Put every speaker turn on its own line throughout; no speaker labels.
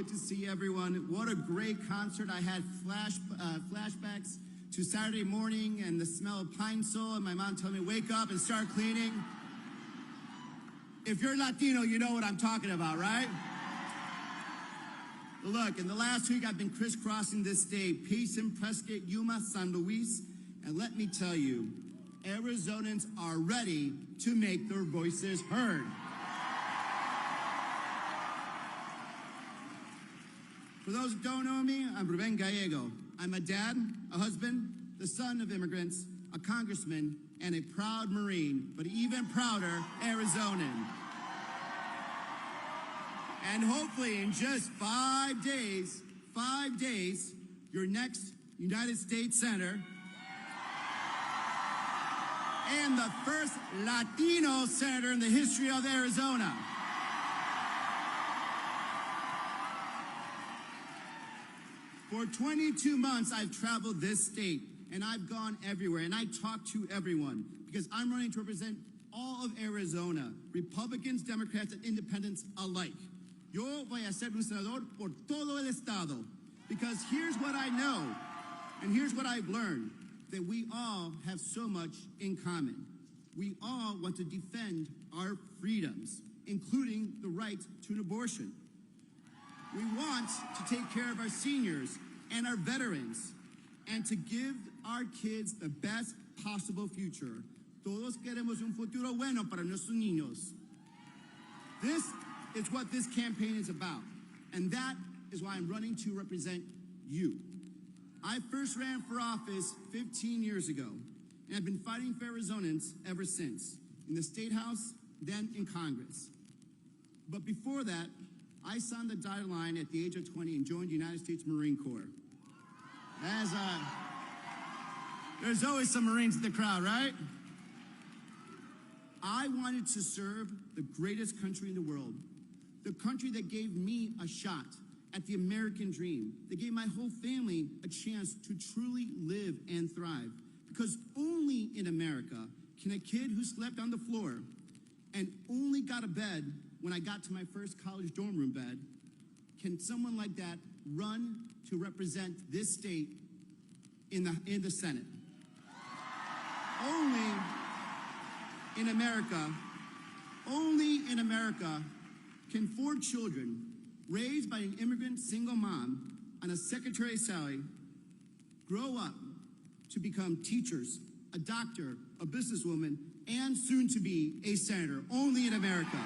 Good to see everyone. What a great concert. I had flashbacks to Saturday morning and the smell of pine sol, and my mom told me, wake up and start cleaning. If you're Latino, you know what I'm talking about, right? Look, in the last week, I've been crisscrossing this state, Payson, Prescott, Yuma, San Luis, and let me tell you, Arizonans are ready to make their voices heard. For those who don't know me, I'm Ruben Gallego. I'm a dad, a husband, the son of immigrants, a congressman, and a proud Marine, but even prouder Arizonan. And hopefully in just 5 days, your next United States Senator and the first Latino senator in the history of Arizona. For 22 months, I've traveled this state, and I've gone everywhere, and I talk to everyone, because I'm running to represent all of Arizona, Republicans, Democrats, and Independents alike. Yo voy a ser un senador por todo el estado, because here's what I know, and here's what I've learned, that we all have so much in common. We all want to defend our freedoms, including the right to an abortion. We want to take care of our seniors and our veterans and to give our kids the best possible future. Todos queremos un futuro bueno para nuestros niños. This is what this campaign is about, and that is why I'm running to represent you. I first ran for office 15 years ago, and I've been fighting for Arizonans ever since, in the State House, then in Congress. But before that, I signed the dotted line at the age of 20 and joined the United States Marine Corps. There's always some Marines in the crowd, right? I wanted to serve the greatest country in the world, the country that gave me a shot at the American dream, that gave my whole family a chance to truly live and thrive. Because only in America can a kid who slept on the floor and only got a bed when I got to my first college dorm room bed, can someone like that run to represent this state in the Senate? Only in America can 4 children raised by an immigrant single mom on a secretary's salary grow up to become teachers, a doctor, a businesswoman, and soon to be a senator. Only in America.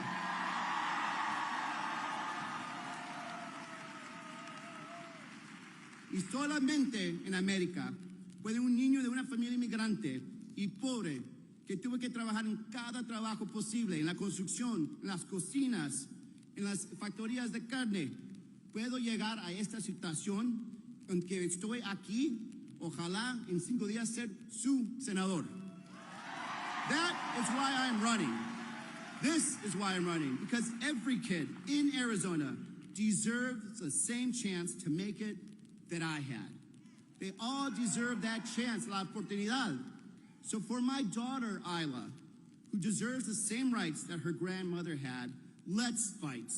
Y solamente en América puede un niño de una familia inmigrante y pobre que tuvo que trabajar en cada trabajo posible, en la construcción, en las cocinas, en las factorías de carne, puedo llegar a esta situación en que estoy aquí, ojalá en 5 días ser su senador. That is why I'm running. This is why I'm running, because every kid in Arizona deserves the same chance to make it that I had. They all deserve that chance, la oportunidad. So for my daughter, Isla, who deserves the same rights that her grandmother had, let's fight.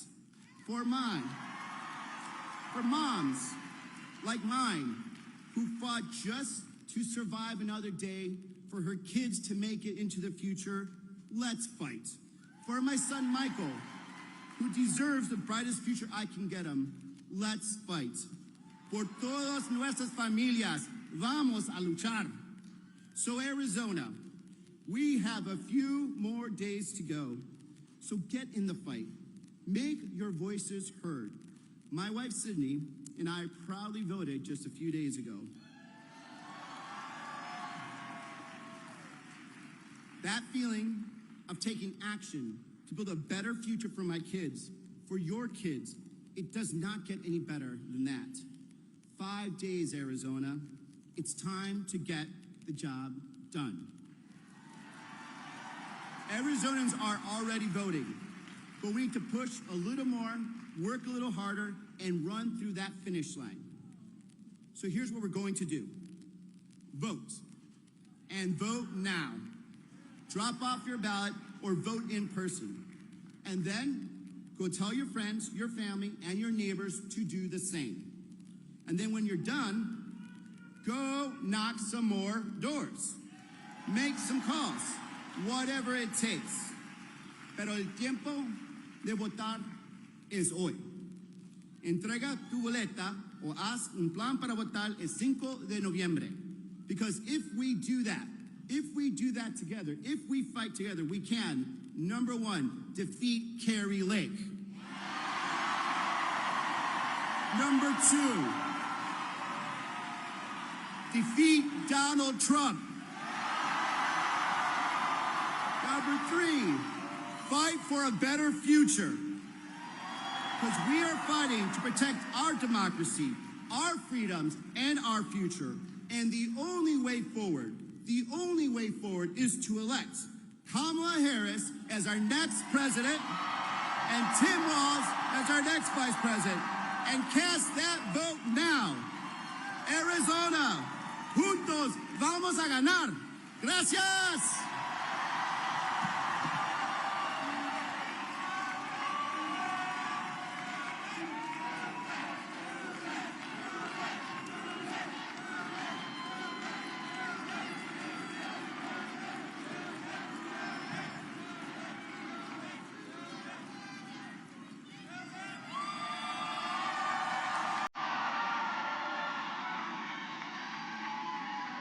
For moms like mine, who fought just to survive another day, for her kids to make it into the future, let's fight. For my son, Michael, who deserves the brightest future I can get him, let's fight. Por todas nuestras familias, vamos a luchar. So Arizona, we have a few more days to go. So get in the fight. Make your voices heard. My wife, Sydney, and I proudly voted just a few days ago. That feeling of taking action to build a better future for my kids, for your kids, it does not get any better than that. 5 days, Arizona. It's time to get the job done. Arizonans are already voting, but we need to push a little more, work a little harder, and run through that finish line. So here's what we're going to do. Vote, and vote now. Drop off your ballot or vote in person. And then Go tell your friends, your family, and your neighbors to do the same. And then when you're done, go knock some more doors. Make some calls, whatever it takes. Pero el tiempo de votar es hoy. Entrega tu boleta o haz un plan para votar el 5 de noviembre. Because if we do that together, if we fight together, we can, number one, defeat Carrie Lake. Number two, defeat Donald Trump. Number three, fight for a better future. Because we are fighting to protect our democracy, our freedoms, and our future. And the only way forward is to elect Kamala Harris as our next president and Tim Walz as our next vice president. And cast that vote now. Arizona, juntos vamos a ganar. Gracias.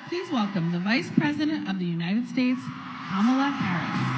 Please welcome the Vice President of the United States, Kamala Harris.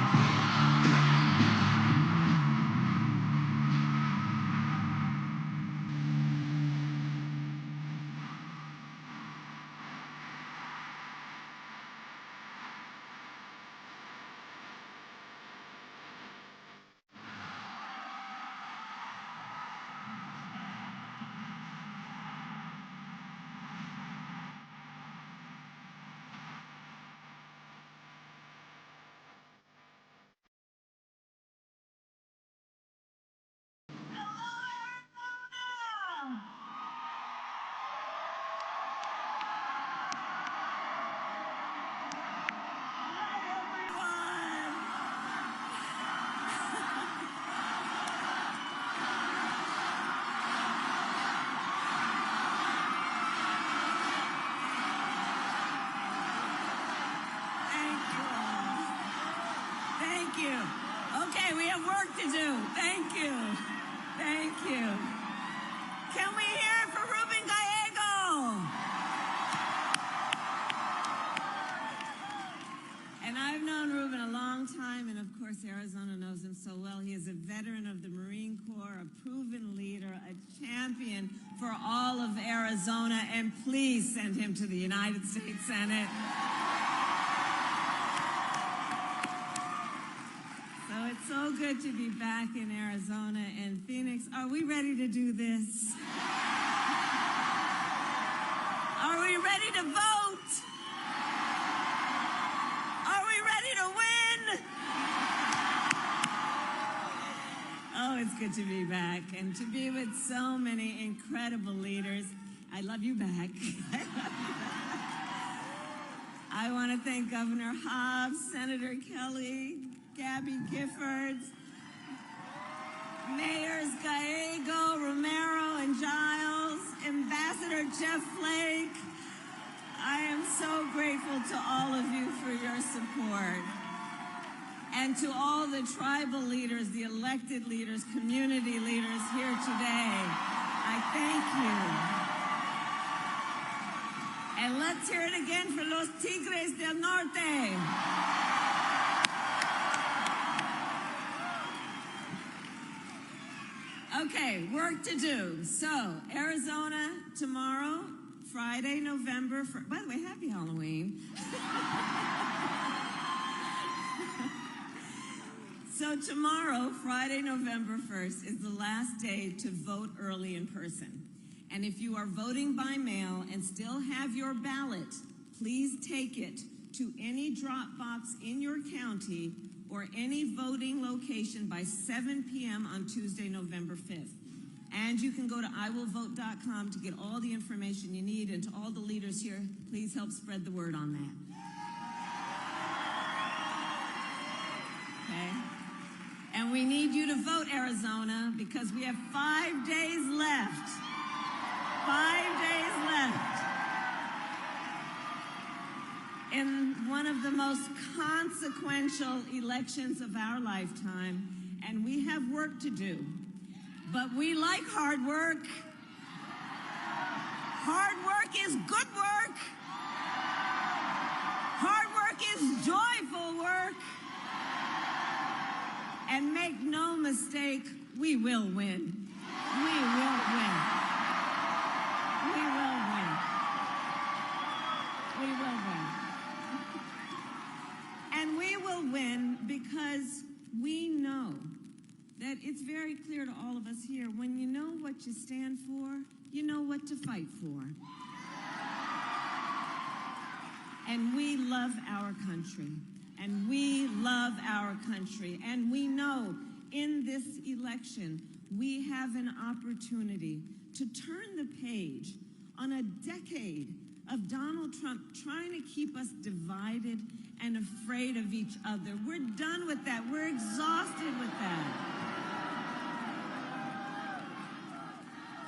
Okay, we have work to do. Thank you. Thank you. Can we hear it for Ruben Gallego? And I've known Ruben a long time, and of course Arizona knows him so well. He is a veteran of the Marine Corps, a proven leader, a champion for all of Arizona, and please send him to the United States Senate. It's so good to be back in Arizona and Phoenix. Are we ready to do this? Are we ready to vote? Are we ready to win? Oh, it's good to be back and to be with so many incredible leaders. I love you back. I want to thank Governor Hobbs, Senator Kelly, Gabby Giffords, Mayors Gallego, Romero, and Giles, Ambassador Jeff Flake. I am so grateful to all of you for your support. And to all the tribal leaders, the elected leaders, community leaders here today, I thank you. And let's hear it again for Los Tigres del Norte. Okay, work to do. So, Arizona tomorrow, Friday, November 1st. By the way, happy Halloween. So tomorrow, Friday, November 1st, is the last day to vote early in person. And if you are voting by mail and still have your ballot, please take it to any drop box in your county or any voting location by 7 p.m. on Tuesday, November 5th. And you can go to iwillvote.com to get all the information you need. And to all the leaders here, please help spread the word on that. Okay? And we need you to vote, Arizona, because we have 5 days left. 5 days left in one of the most consequential elections of our lifetime, and we have work to do. But we like hard work. Hard work is good work. Hard work is joyful work. And make no mistake, we will win. We will win. We will win. We will win. And we will win because we know that it's very clear to all of us here, when you know what you stand for, you know what to fight for. And we love our country. And we love our country. And we know in this election, we have an opportunity to turn the page on a decade of Donald Trump trying to keep us divided and afraid of each other. We're done with that. We're exhausted with that.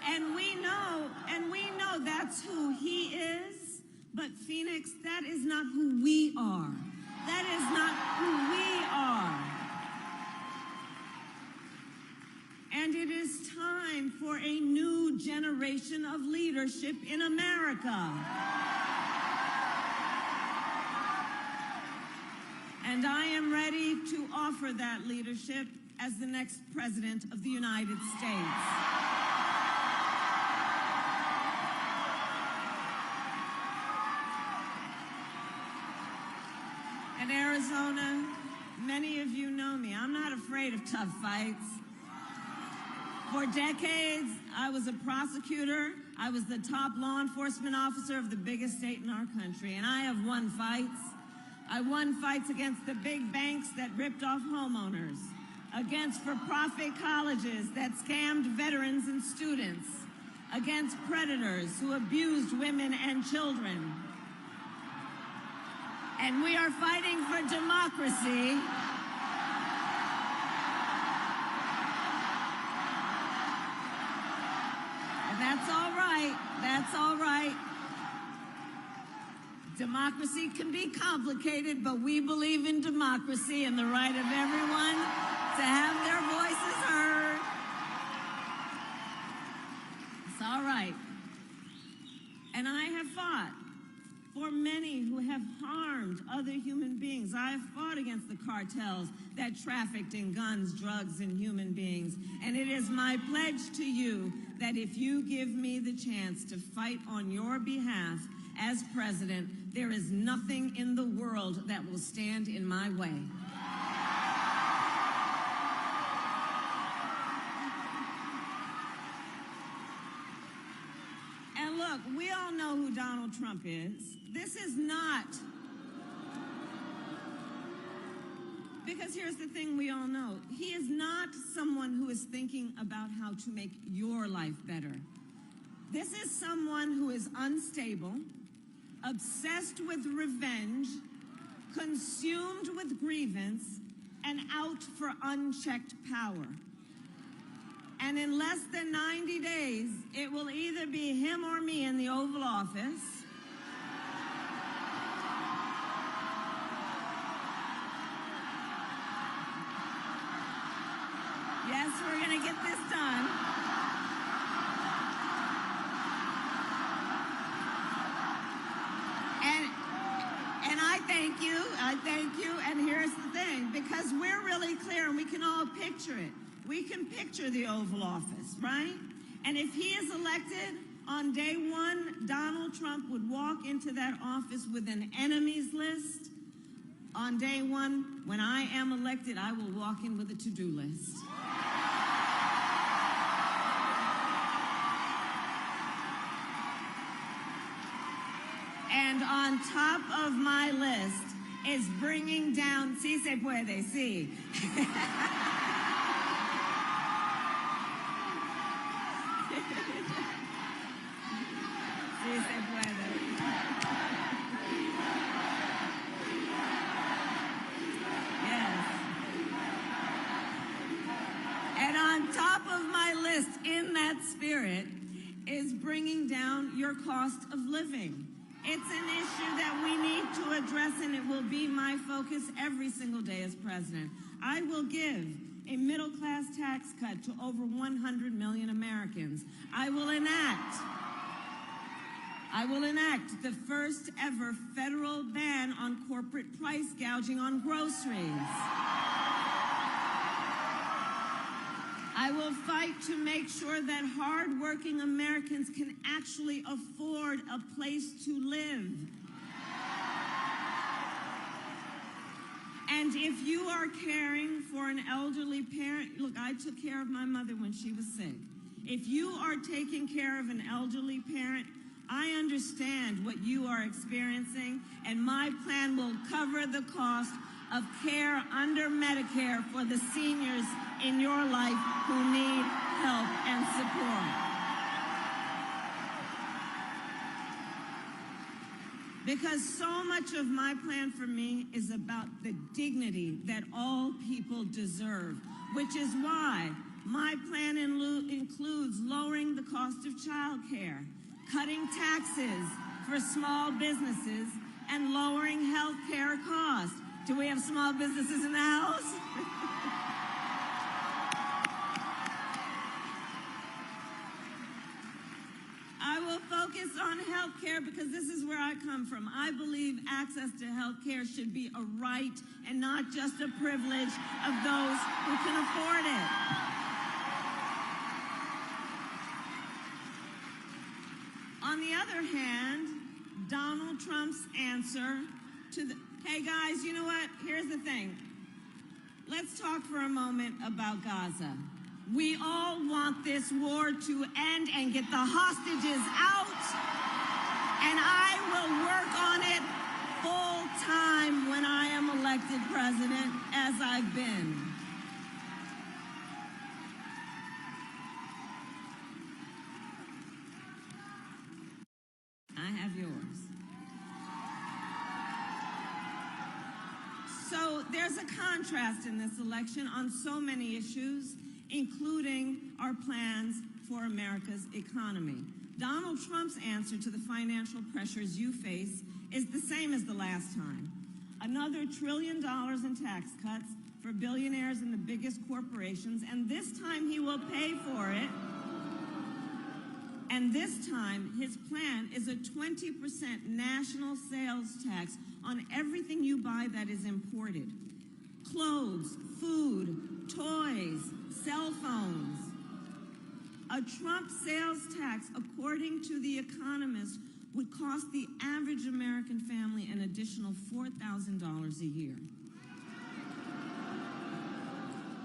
And we know that's who he is. But Phoenix, that is not who we are. That is not who we are. And it is time for a new generation of leadership in America. And I am ready to offer that leadership as the next President of the United States. In Arizona, many of you know me. I'm not afraid of tough fights. For decades, I was a prosecutor. I was the top law enforcement officer of the biggest state in our country, and I have won fights. I won fights against the big banks that ripped off homeowners, against for-profit colleges that scammed veterans and students, against predators who abused women and children. And we are fighting for democracy. And that's all right. That's all right. Democracy can be complicated, but we believe in democracy and the right of everyone to have their voices heard. It's all right. And I have fought for many who have harmed other human beings. I have fought against the cartels that trafficked in guns, drugs, and human beings. And it is my pledge to you that if you give me the chance to fight on your behalf as president, there is nothing in the world that will stand in my way. And look, we all know who Donald Trump is. This is not, because here's the thing we all know. He is not someone who is thinking about how to make your life better. This is someone who is unstable, obsessed with revenge, consumed with grievance, and out for unchecked power. And in less than 90 days, it will either be him or me in the Oval Office. Yes, we're going to get this done. And I thank you, and here's the thing, because we're really clear and we can all picture it. We can picture the Oval Office, right? And if he is elected, on day one, Donald Trump would walk into that office with an enemies list. On day one, when I am elected, I will walk in with a to-do list. And on top of my list is bringing down, sí se puede, sí. Sí se puede. Yes. that spirit is bringing down your cost of living. It's an issue that we need to address, and it will be my focus every single day as president. I will give a middle-class tax cut to over 100 million Americans. I will enact the first ever federal ban on corporate price gouging on groceries. I will fight to make sure that hardworking Americans can actually afford a place to live. And if you are caring for an elderly parent, look, I took care of my mother when she was sick. If you are taking care of an elderly parent, I understand what you are experiencing, and my plan will cover the cost of care under Medicare for the seniors in your life who need help and support. Because so much of my plan for me is about the dignity that all people deserve, which is why my plan includes lowering the cost of childcare, cutting taxes for small businesses, and lowering health care costs. Do we have small businesses in the house? I will focus on health care because this is where I come from. I believe access to health care should be a right and not just a privilege of those who can afford it. On the other hand, Donald Trump's answer to the, hey guys, you know what? Here's the thing. Let's talk for a moment about Gaza. We all want this war to end and get the hostages out, and I will work on it full time when I am elected president, as I've been. I have yours. So there's a contrast in this election on so many issues, including our plans for America's economy. Donald Trump's answer to the financial pressures you face is the same as the last time. Another $1 trillion in tax cuts for billionaires and the biggest corporations, and this time he will pay for it. And this time, his plan is a 20% national sales tax on everything you buy that is imported. Clothes, food, toys, cell phones. A Trump sales tax, according to The Economist, would cost the average American family an additional $4,000 a year.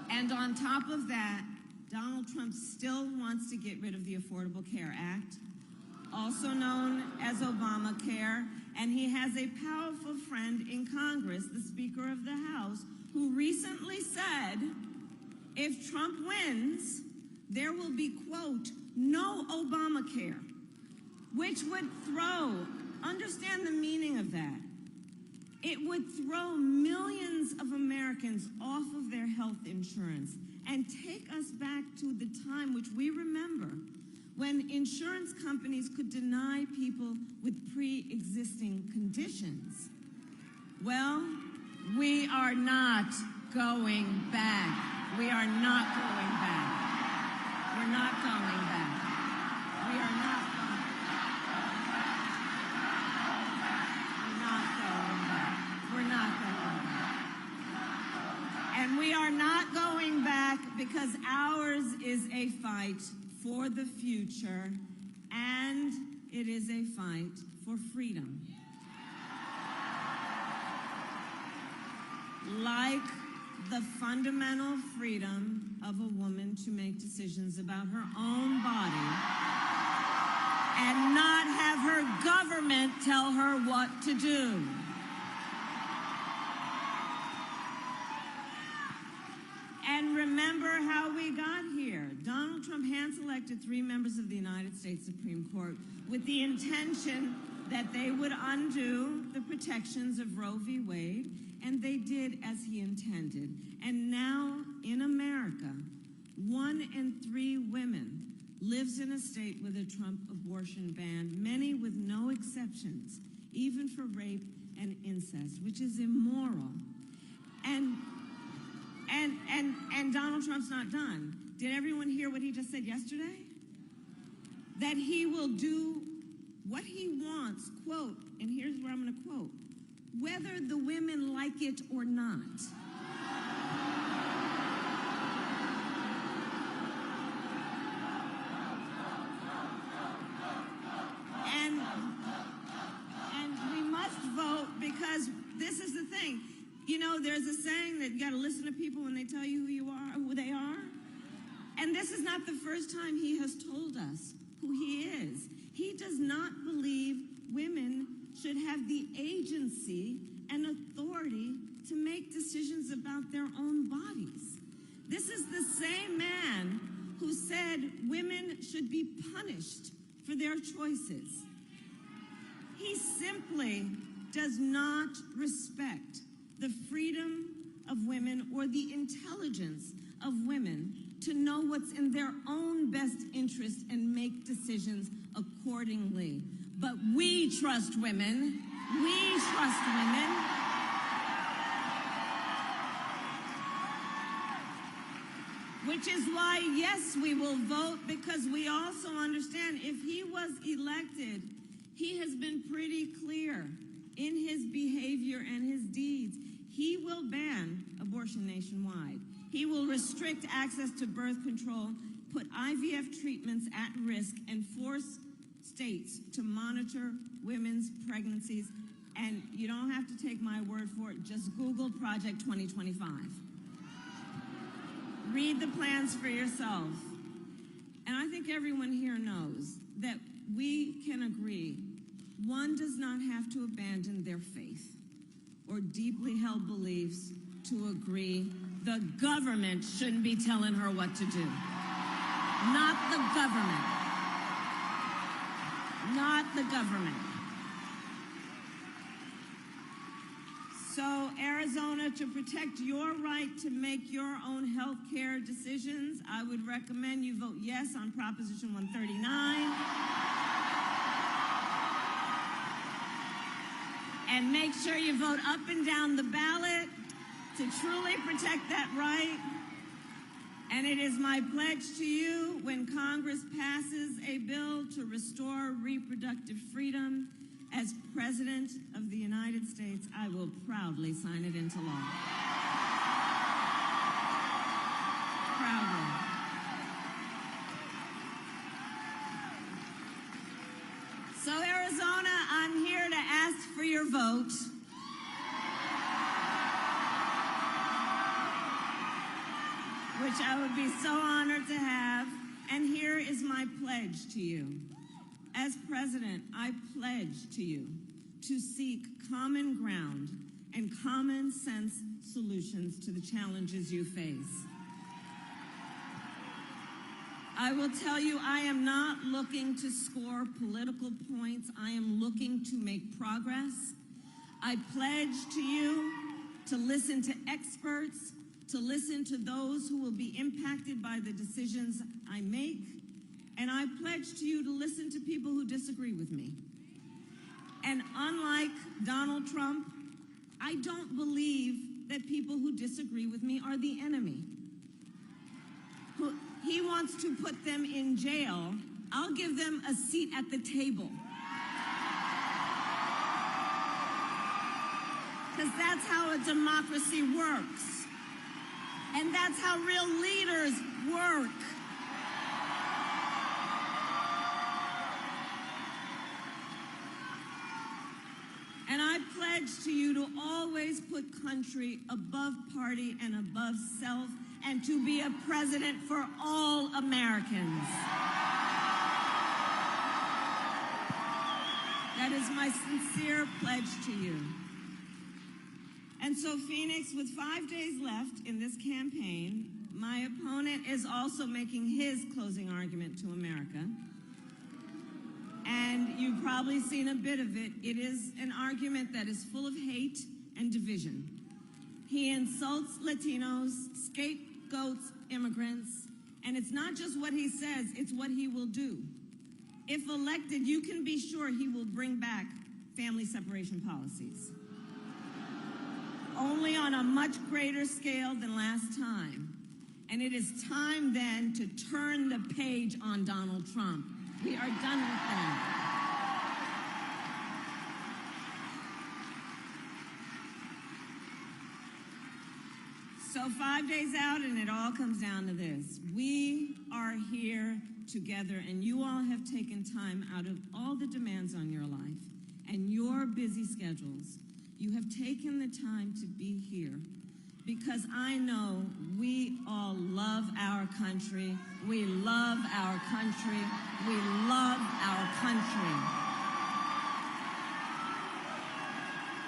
And on top of that, Donald Trump still wants to get rid of the Affordable Care Act, also known as Obamacare, and he has a powerful friend in Congress, the Speaker of the House, who recently said, if Trump wins, there will be, quote, no Obamacare, which would understand the meaning of that. It would throw millions of Americans off of their health insurance and take us back to the time which we remember when insurance companies could deny people with pre-existing conditions. Well, we are not going back. We are not going back. We're not going back. We are not going back. We're not going back. And we are not going back because ours is a fight for the future, and it is a fight for freedom. Like the fundamental freedom of a woman to make decisions about her own body and not have her government tell her what to do. And remember how we got here. Donald Trump hand-selected 3 members of the United States Supreme Court with the intention that they would undo the protections of Roe v. Wade, and they did as he intended. And now, in America, 1 in 3 women lives in a state with a Trump abortion ban, many with no exceptions, even for rape and incest, which is immoral. And Donald Trump's not done. Did everyone hear what he just said yesterday? That he will do what he wants, quote, and here's where I'm going to quote, whether the women like it or not. And we must vote because this is the thing. You know, there's a saying that you got to listen to people when they tell you who you are, who they are. And this is not the first time he has told us who he is. He does not believe women should have the agency and authority to make decisions about their own bodies. This is the same man who said women should be punished for their choices. He simply does not respect the freedom of women or the intelligence of women to know what's in their own best interest and make decisions accordingly. But we trust women. We trust women. Which is why, yes, we will vote, because we also understand if he was elected, he has been pretty clear in his behavior and his deeds. He will ban abortion nationwide. He will restrict access to birth control, put IVF treatments at risk, and force states to monitor women's pregnancies. And you don't have to take my word for it. Just Google Project 2025. Read the plans for yourself. And I think everyone here knows that we can agree one does not have to abandon their faith or deeply held beliefs to agree the government shouldn't be telling her what to do. Not the government. Not the government. So, Arizona, to protect your right to make your own health care decisions, I would recommend you vote yes on Proposition 139. And make sure you vote up and down the ballot to truly protect that right. And it is my pledge to you, when Congress passes a bill to restore reproductive freedom, as President of the United States, I will proudly sign it into law. Proudly. So, Arizona, I'm here to ask for your vote. Which I would be so honored to have. And here is my pledge to you. As president, I pledge to you to seek common ground and common sense solutions to the challenges you face. I will tell you, I am not looking to score political points. I am looking to make progress. I pledge to you to listen to experts, to listen to those who will be impacted by the decisions I make. And I pledge to you to listen to people who disagree with me. And unlike Donald Trump, I don't believe that people who disagree with me are the enemy. He wants to put them in jail. I'll give them a seat at the table. Because that's how a democracy works. And that's how real leaders work. And I pledge to you to always put country above party and above self, and to be a president for all Americans. That is my sincere pledge to you. And so, Phoenix, with 5 days left in this campaign, my opponent is also making his closing argument to America. And you've probably seen a bit of it. It is an argument that is full of hate and division. He insults Latinos, scapegoats immigrants, And it's not just what he says, it's what he will do. If elected, you can be sure he will bring back family separation policies. Only on a much greater scale than last time. And it is time then to turn the page on Donald Trump. We are done with that. So 5 days out, and it all comes down to this. We are here together, and you all have taken time out of all the demands on your life and your busy schedules. You have taken the time to be here because I know we all love our country. We love our country. We love our country.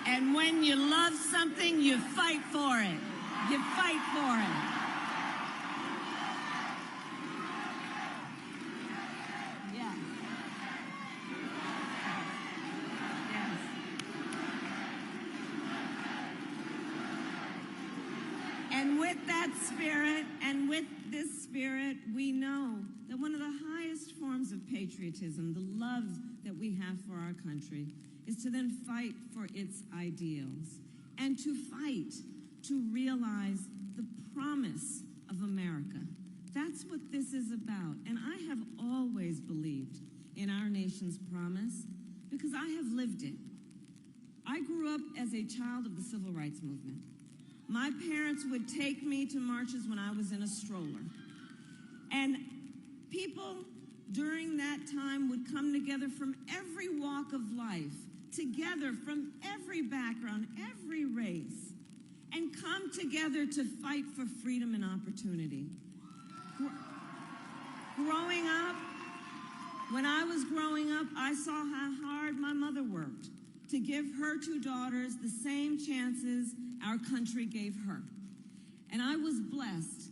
And when you love something, you fight for it. You fight for it. Yeah. Yes. And with that spirit, and with this spirit, we know that one of the highest forms of patriotism, the love that we have for our country, is to then fight for its ideals and to fight to realize the promise of America. That's what this is about. And I have always believed in our nation's promise because I have lived it. I grew up as a child of the Civil Rights Movement. My parents would take me to marches when I was in a stroller. And people during that time would come together from every walk of life, together from every background, every race, and come together to fight for freedom and opportunity. Growing up, when I was growing up, I saw how hard my mother worked to give her two daughters the same chances our country gave her. And I was blessed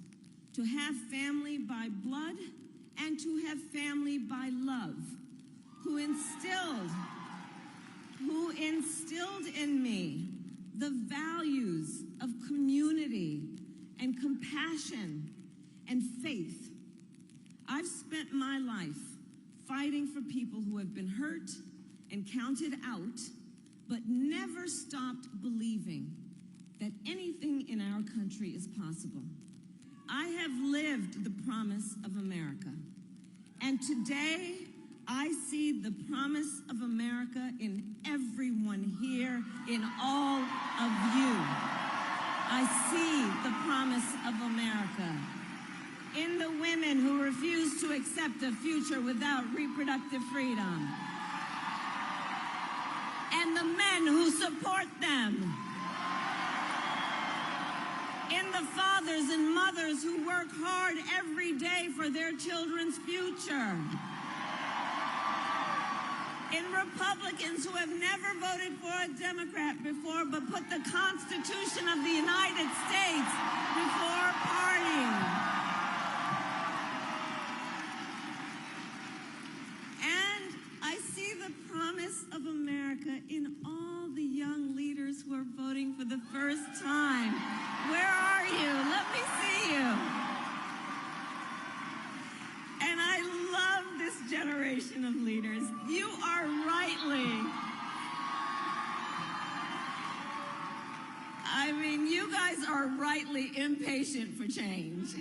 to have family by blood and to have family by love, who instilled in me the values of community and compassion and faith. I've spent my life fighting for people who have been hurt and counted out, but never stopped believing that anything in our country is possible. I have lived the promise of America. And today, I see the promise of America in everyone here, in all of you. I see the promise of America in the women who refuse to accept a future without reproductive freedom, and the men who support them, in the fathers and mothers who work hard every day for their children's future, in Republicans who have never voted for a Democrat before but put the Constitution of the United States before party. And I see the promise of America in all the young leaders who are voting for the first time. Where are you? Let me see you. And I love this generation of leaders. You are you guys are rightly impatient for change.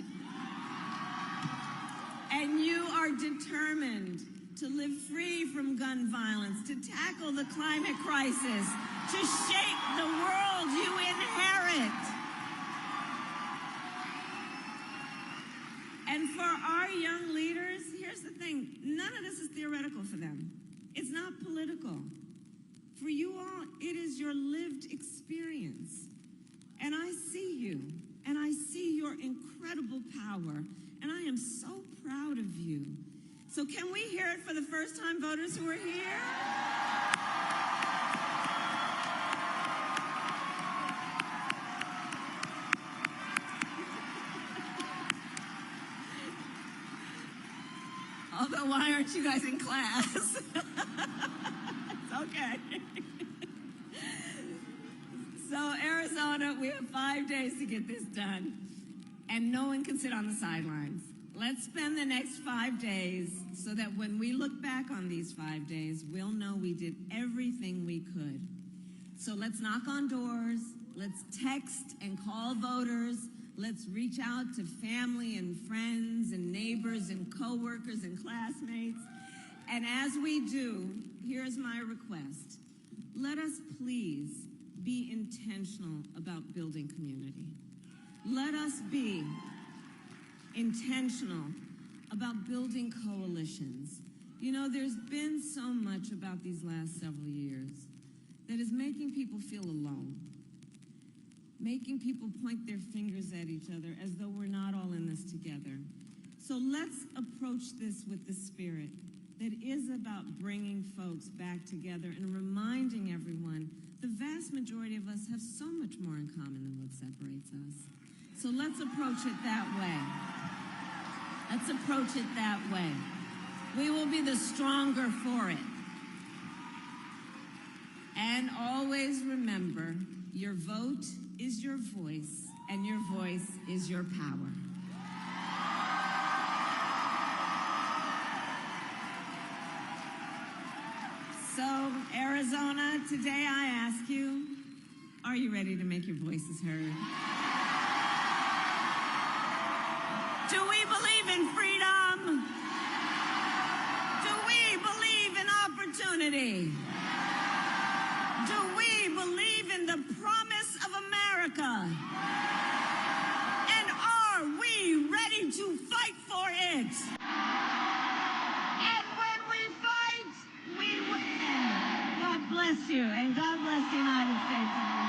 And you are determined to live free from gun violence, to tackle the climate crisis, to shape the world you inherit. And for our young leaders, here's the thing, none of this is theoretical for them. It's not political. For you all, it is your lived experience. And I see you, and I see your incredible power, and I am so proud of you. So can we hear it for the first-time voters who are here? Although, why aren't you guys in class? It's okay. So, Arizona, we have 5 days to get this done, and no one can sit on the sidelines. Let's spend the next 5 days so that when we look back on these 5 days, we'll know we did everything we could. So let's knock on doors, let's text and call voters, let's reach out to family and friends and neighbors and coworkers and classmates. And as we do, here's my request. Let us please be intentional about building community. Let us be intentional about building coalitions. You know, there's been so much about these last several years that is making people feel alone, making people point their fingers at each other as though we're not all in this together. So let's approach this with the spirit that is about bringing folks back together and reminding everyone the vast majority of us have so much more in common than what separates us. So let's approach it that way. Let's approach it that way. We will be the stronger for it. And always remember, your vote is your voice, and your voice is your power. So, Arizona, today I ask you, are you ready to make your voices heard? Do we believe in freedom? Do we believe in opportunity? Do we believe in the promise of America? And are we ready to fight for it? And when we fight, we win. God bless you, and God bless the United States of America.